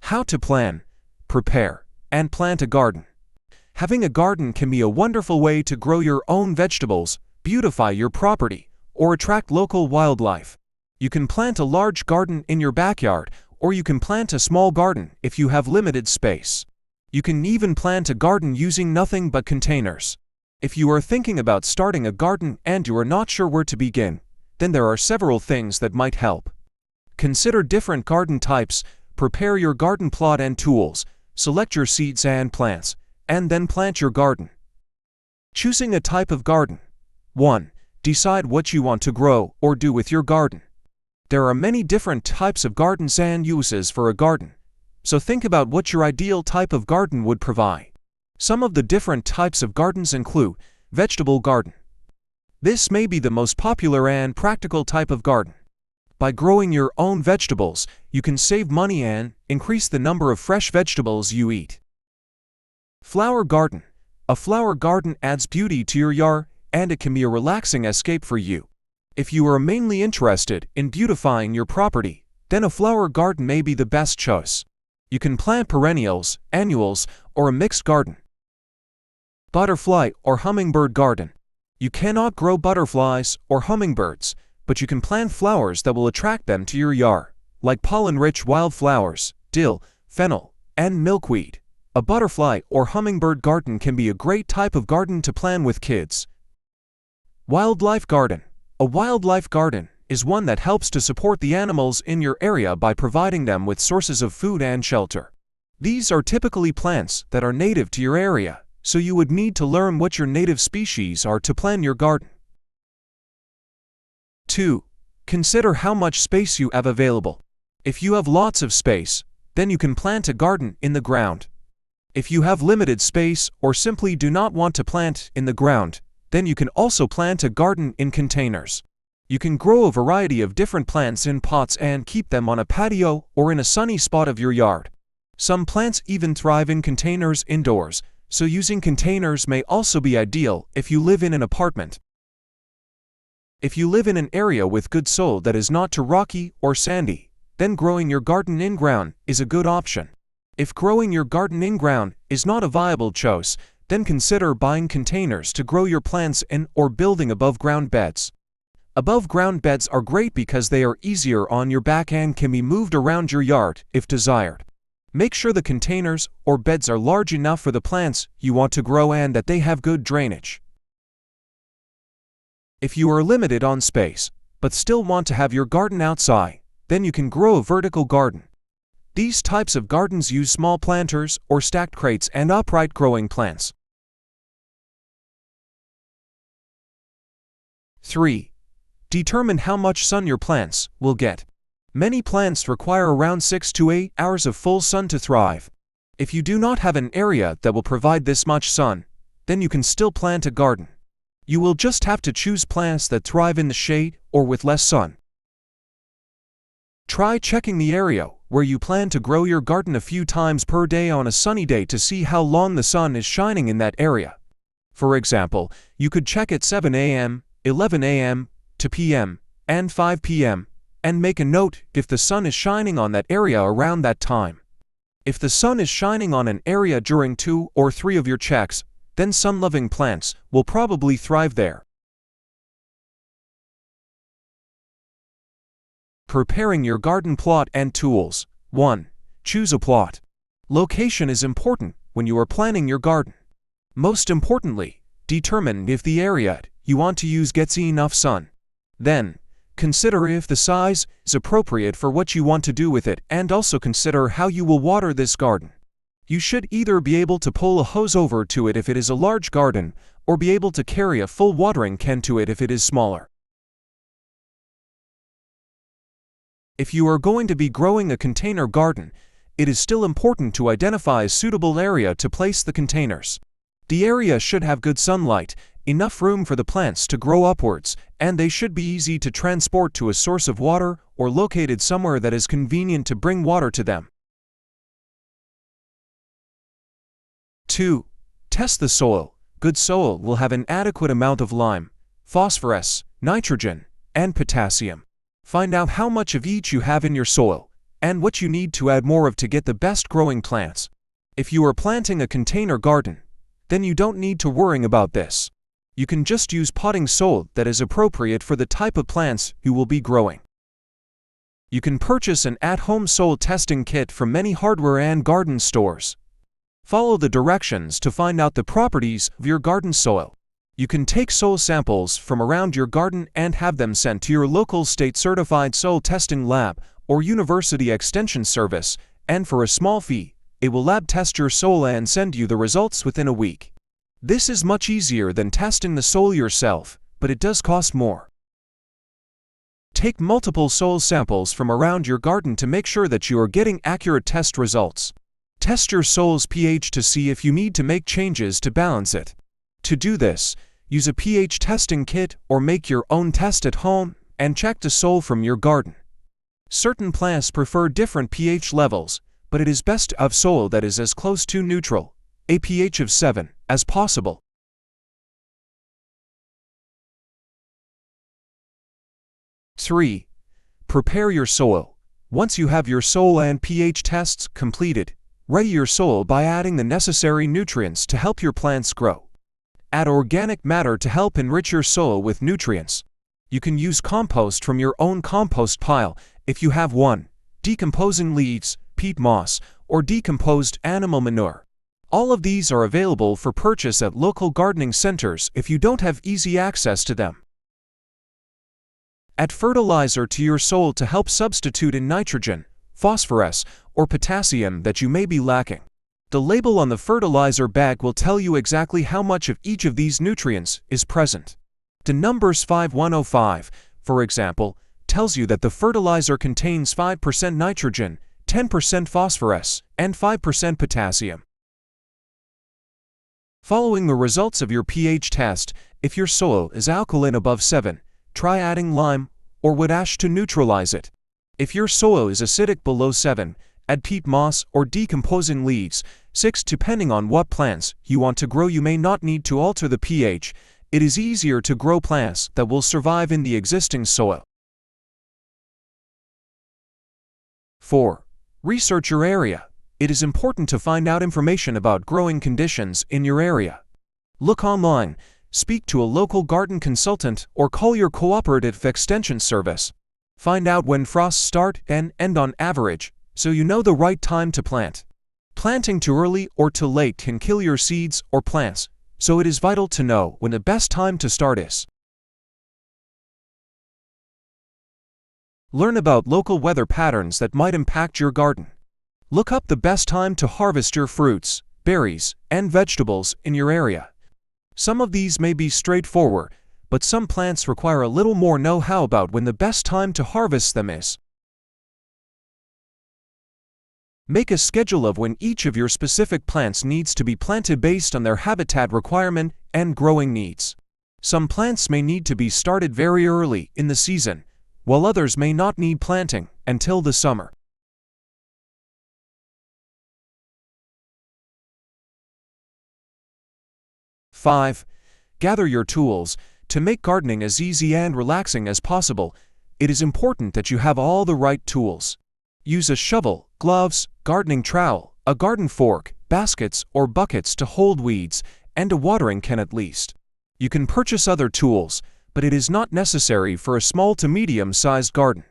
How to plan, prepare, and plant a garden. Having a garden can be a wonderful way to grow your own vegetables, beautify your property, or attract local wildlife. You can plant a large garden in your backyard, or you can plant a small garden if you have limited space. You can even plant a garden using nothing but containers. If you are thinking about starting a garden and you are not sure where to begin, then there are several things that might help. Consider different garden types, prepare your garden plot and tools, select your seeds and plants, and then plant your garden. Choosing a type of garden. 1. Decide what you want to grow or do with your garden. There are many different types of gardens and uses for a garden, so think about what your ideal type of garden would provide. Some of the different types of gardens include vegetable garden. This may be the most popular and practical type of garden. By growing your own vegetables, you can save money and increase the number of fresh vegetables you eat. Flower garden. A flower garden adds beauty to your yard, and it can be a relaxing escape for you. If you are mainly interested in beautifying your property, then a flower garden may be the best choice. You can plant perennials, annuals, or a mixed garden. Butterfly or hummingbird garden. You cannot grow butterflies or hummingbirds, but you can plant flowers that will attract them to your yard, like pollen-rich wildflowers, dill, fennel, and milkweed. A butterfly or hummingbird garden can be a great type of garden to plan with kids. Wildlife garden. A wildlife garden is one that helps to support the animals in your area by providing them with sources of food and shelter. These are typically plants that are native to your area, so you would need to learn what your native species are to plan your garden. 2. Consider how much space you have available. If you have lots of space, then you can plant a garden in the ground. If you have limited space or simply do not want to plant in the ground, then you can also plant a garden in containers. You can grow a variety of different plants in pots and keep them on a patio or in a sunny spot of your yard. Some plants even thrive in containers indoors, so using containers may also be ideal if you live in an apartment. If you live in an area with good soil that is not too rocky or sandy, then growing your garden in ground is a good option. If growing your garden in ground is not a viable choice, then consider buying containers to grow your plants in or building above-ground beds. Above-ground beds are great because they are easier on your back and can be moved around your yard if desired. Make sure the containers or beds are large enough for the plants you want to grow and that they have good drainage. If you are limited on space, but still want to have your garden outside, then you can grow a vertical garden. These types of gardens use small planters or stacked crates and upright growing plants. 3. Determine how much sun your plants will get. Many plants require around 6 to 8 hours of full sun to thrive. If you do not have an area that will provide this much sun, then you can still plant a garden. You will just have to choose plants that thrive in the shade or with less sun. Try checking the area where you plan to grow your garden a few times per day on a sunny day to see how long the sun is shining in that area. For example, you could check at 7 a.m., 11 a.m., 2 p.m., and 5 p.m., and make a note if the sun is shining on that area around that time. If the sun is shining on an area during 2 or 3 of your checks, then sun-loving plants will probably thrive there. Preparing your garden plot and tools. 1. Choose a plot. Location is important when you are planning your garden. Most importantly, determine if the area you want to use gets enough sun. Then, consider if the size is appropriate for what you want to do with it, and also consider how you will water this garden. You should either be able to pull a hose over to it if it is a large garden, or be able to carry a full watering can to it if it is smaller. If you are going to be growing a container garden, it is still important to identify a suitable area to place the containers. The area should have good sunlight, enough room for the plants to grow upwards, and they should be easy to transport to a source of water or located somewhere that is convenient to bring water to them. 2. Test the soil. Good soil will have an adequate amount of lime, phosphorus, nitrogen, and potassium. Find out how much of each you have in your soil, and what you need to add more of to get the best growing plants. If you are planting a container garden, then you don't need to worry about this. You can just use potting soil that is appropriate for the type of plants you will be growing. You can purchase an at-home soil testing kit from many hardware and garden stores. Follow the directions to find out the properties of your garden soil. You can take soil samples from around your garden and have them sent to your local state-certified soil testing lab or university extension service, and for a small fee, it will lab test your soil and send you the results within a week. This is much easier than testing the soil yourself, but it does cost more. Take multiple soil samples from around your garden to make sure that you are getting accurate test results. Test your soil's pH to see if you need to make changes to balance it. To do this, use a pH testing kit or make your own test at home and check the soil from your garden. Certain plants prefer different pH levels, but it is best to have soil that is as close to neutral, a pH of 7, as possible. 3. Prepare your soil. Once you have your soil and pH tests completed, ready your soil by adding the necessary nutrients to help your plants grow. Add organic matter to help enrich your soil with nutrients. You can use compost from your own compost pile if you have one, decomposing leaves, peat moss, or decomposed animal manure. All of these are available for purchase at local gardening centers if you don't have easy access to them. Add fertilizer to your soil to help substitute in nitrogen, phosphorus, or potassium that you may be lacking. The label on the fertilizer bag will tell you exactly how much of each of these nutrients is present. The numbers 5105, for example, tells you that the fertilizer contains 5% nitrogen, 10% phosphorus, and 5% potassium. Following the results of your pH test, if your soil is alkaline above 7, try adding lime or wood ash to neutralize it. If your soil is acidic below 7, add peat moss or decomposing leaves. 6. Depending on what plants you want to grow, you may not need to alter the pH. It is easier to grow plants that will survive in the existing soil. 4. Research your area. It is important to find out information about growing conditions in your area. Look online, speak to a local garden consultant, or call your cooperative extension service. Find out when frosts start and end on average, so you know the right time to plant. Planting too early or too late can kill your seeds or plants, so it is vital to know when the best time to start is. Learn about local weather patterns that might impact your garden. Look up the best time to harvest your fruits, berries, and vegetables in your area. Some of these may be straightforward, but some plants require a little more know-how about when the best time to harvest them is. Make a schedule of when each of your specific plants needs to be planted based on their habitat requirement and growing needs. Some plants may need to be started very early in the season, while others may not need planting until the summer. Five. Gather your tools. To make gardening as easy and relaxing as possible, it is important that you have all the right tools. Use a shovel, gloves, gardening trowel, a garden fork, baskets or buckets to hold weeds, and a watering can at least. You can purchase other tools, but it is not necessary for a small to medium-sized garden.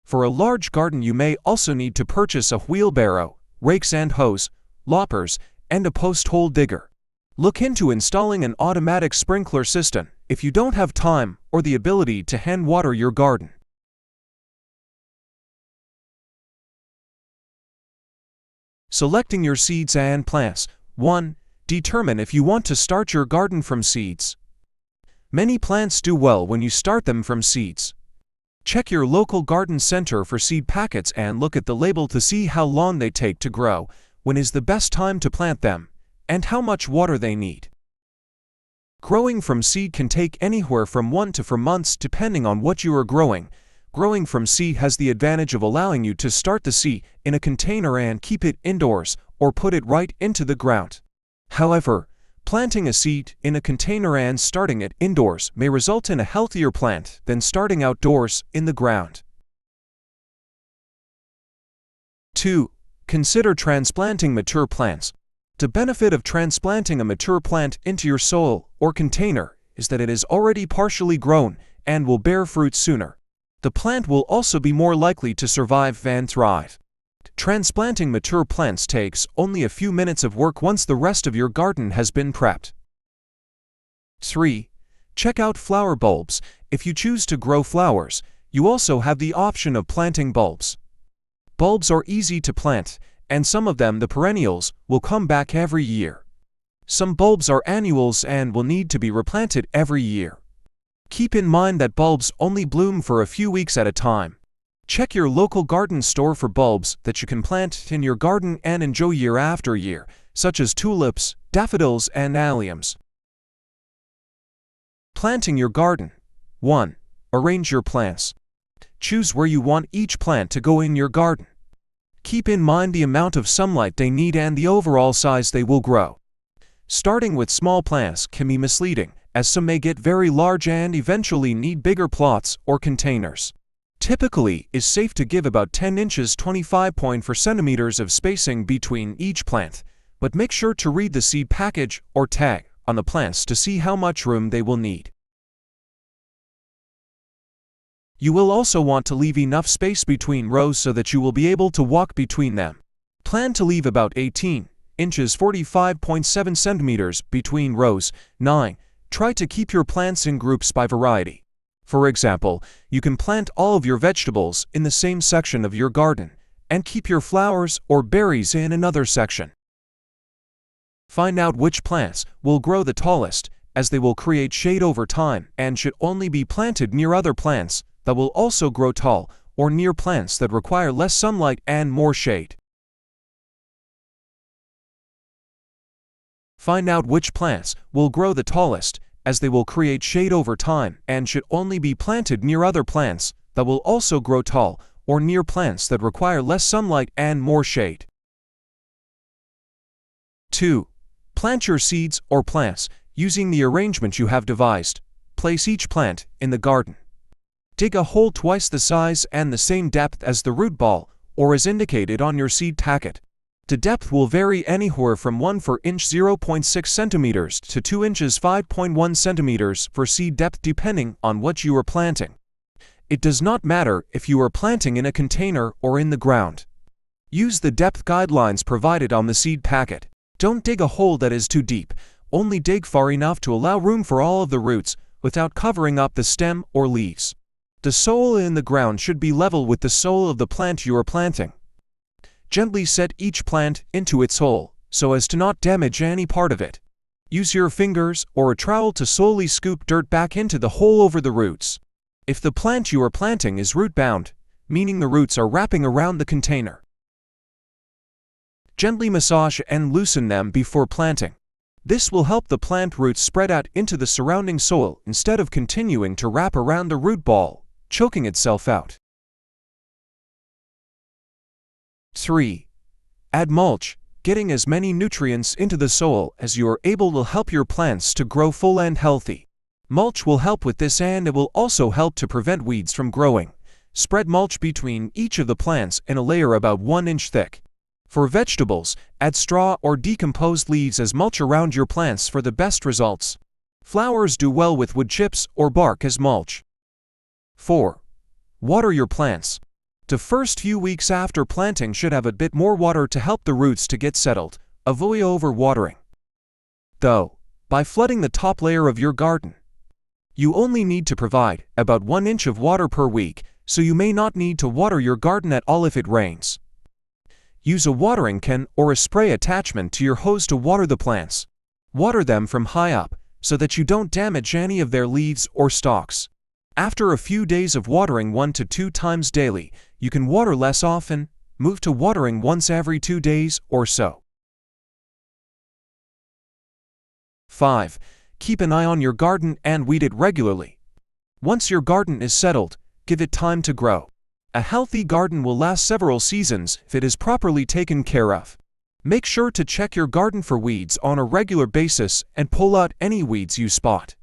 For a large garden, you may also need to purchase a wheelbarrow, rakes and hose, loppers, and a post-hole digger. Look into installing an automatic sprinkler system if you don't have time or the ability to hand water your garden. Selecting your seeds and plants. 1. Determine if you want to start your garden from seeds. Many plants do well when you start them from seeds. Check your local garden center for seed packets and look at the label to see how long they take to grow, when is the best time to plant them, and how much water they need. Growing from seed can take anywhere from 1 to 4 months depending on what you are growing. Growing from seed has the advantage of allowing you to start the seed in a container and keep it indoors or put it right into the ground. However, Planting a seed in a container and starting it indoors may result in a healthier plant than starting outdoors in the ground. 2. Consider transplanting mature plants. The benefit of transplanting a mature plant into your soil or container is that it is already partially grown and will bear fruit sooner. The plant will also be more likely to survive and thrive. Transplanting mature plants takes only a few minutes of work once the rest of your garden has been prepped. 3. Check out flower bulbs. If you choose to grow flowers, you also have the option of planting bulbs. Bulbs are easy to plant, and some of them, the perennials, will come back every year. Some bulbs are annuals and will need to be replanted every year. Keep in mind that bulbs only bloom for a few weeks at a time. Check your local garden store for bulbs that you can plant in your garden and enjoy year after year, such as tulips, daffodils, and alliums. Planting your garden. 1. Arrange your plants. Choose where you want each plant to go in your garden. Keep in mind the amount of sunlight they need and the overall size they will grow. Starting with small plants can be misleading, as some may get very large and eventually need bigger plots or containers. Typically, it's safe to give about 10 inches 25.4 centimeters of spacing between each plant, but make sure to read the seed package or tag on the plants to see how much room they will need. You will also want to leave enough space between rows so that you will be able to walk between them. Plan to leave about 18 inches 45.7 centimeters between rows. 9. Try to keep your plants in groups by variety. For example, you can plant all of your vegetables in the same section of your garden and keep your flowers or berries in another section. Find out which plants will grow the tallest, as they will create shade over time and should only be planted near other plants that will also grow tall or near plants that require less sunlight and more shade. Find out which plants will grow the tallest, as they will create shade over time and should only be planted near other plants that will also grow tall or near plants that require less sunlight and more shade. 2. Plant your seeds or plants using the arrangement you have devised. Place each plant in the garden. Dig a hole twice the size and the same depth as the root ball, or as indicated on your seed packet. The depth will vary anywhere from 1 inch 0.6 centimeters to 2 inches 5.1 centimeters for seed depth depending on what you are planting. It does not matter if you are planting in a container or in the ground. Use the depth guidelines provided on the seed packet. Don't dig a hole that is too deep, only dig far enough to allow room for all of the roots without covering up the stem or leaves. The soil in the ground should be level with the soil of the plant you are planting. Gently set each plant into its hole, so as to not damage any part of it. Use your fingers or a trowel to slowly scoop dirt back into the hole over the roots. If the plant you are planting is root-bound, meaning the roots are wrapping around the container, gently massage and loosen them before planting. This will help the plant roots spread out into the surrounding soil instead of continuing to wrap around the root ball, choking itself out. 3. Add mulch. Getting as many nutrients into the soil as you are able will help your plants to grow full and healthy. Mulch will help with this, and it will also help to prevent weeds from growing. Spread mulch between each of the plants in a layer about 1 inch thick. For vegetables, add straw or decomposed leaves as mulch around your plants for the best results. Flowers do well with wood chips or bark as mulch. 4. Water your plants. The first few weeks after planting should have a bit more water to help the roots to get settled. Avoid overwatering, though, by flooding the top layer of your garden. You only need to provide about 1 inch of water per week, so you may not need to water your garden at all if it rains. Use a watering can or a spray attachment to your hose to water the plants. Water them from high up, so that you don't damage any of their leaves or stalks. After a few days of watering 1 to 2 times daily, you can water less often, move to watering once every 2 days or so. 5. Keep an eye on your garden and weed it regularly. Once your garden is settled, give it time to grow. A healthy garden will last several seasons if it is properly taken care of. Make sure to check your garden for weeds on a regular basis and pull out any weeds you spot.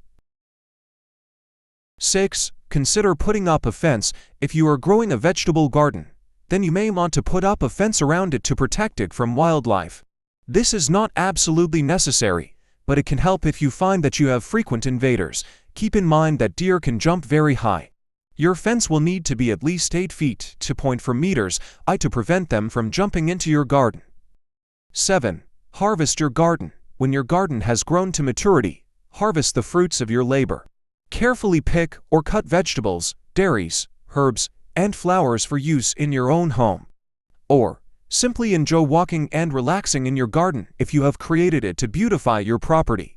6. Consider putting up a fence. If you are growing a vegetable garden, then you may want to put up a fence around it to protect it from wildlife. This is not absolutely necessary, but it can help if you find that you have frequent invaders. Keep in mind that deer can jump very high. Your fence will need to be at least 8 feet to 0.4 meters high to prevent them from jumping into your garden. 7. Harvest your garden. When your garden has grown to maturity, harvest the fruits of your labor. Carefully pick or cut vegetables, berries, herbs, and flowers for use in your own home. Or, simply enjoy walking and relaxing in your garden if you have created it to beautify your property.